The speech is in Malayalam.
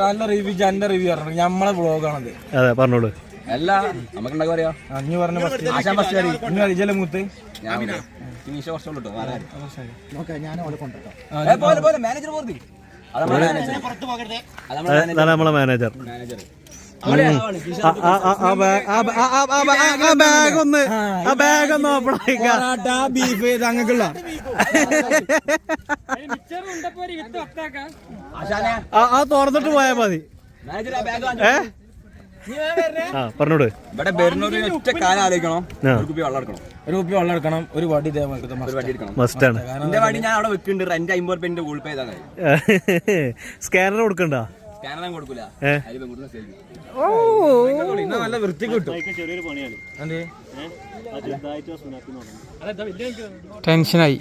നല്ല റിവ്യൂ എന്റെ റിവ്യൂ പറഞ്ഞു നമ്മളെ ബ്ലോഗാണത്. അതെ പറഞ്ഞോളൂ. അല്ല നമുക്ക് പറയാ അഞ്ഞു പറഞ്ഞ ഇജല മൂത്ത് നമ്മളെ മാനേജർ. ബാഗ് ഒന്ന് ഓപ്പൺ ബീഫ് തങ്ങൾക്കുള്ള തുറന്നിട്ട് പോയാ മതി. പറഞ്ഞോട്. ഇവിടെ വരുന്നൊരു ഒറ്റ കാലം ആലോചിക്കണം, ഒരു കുപ്പി വെള്ളം എടുക്കണം, ഒരു വടി മസ്റ്റാണ്. എന്റെ വടി ഞാൻ അവിടെ വെക്കുന്നുണ്ട്. റെന്റ് 50 രൂപ ഗൂഗിൾ പേ ചെയ്താൽ സ്കാനർ കൊടുക്കണ്ട. സ്കാനർ കൊടുക്കൂല. നല്ല വൃത്തി കിട്ടും. ടെൻഷനായി.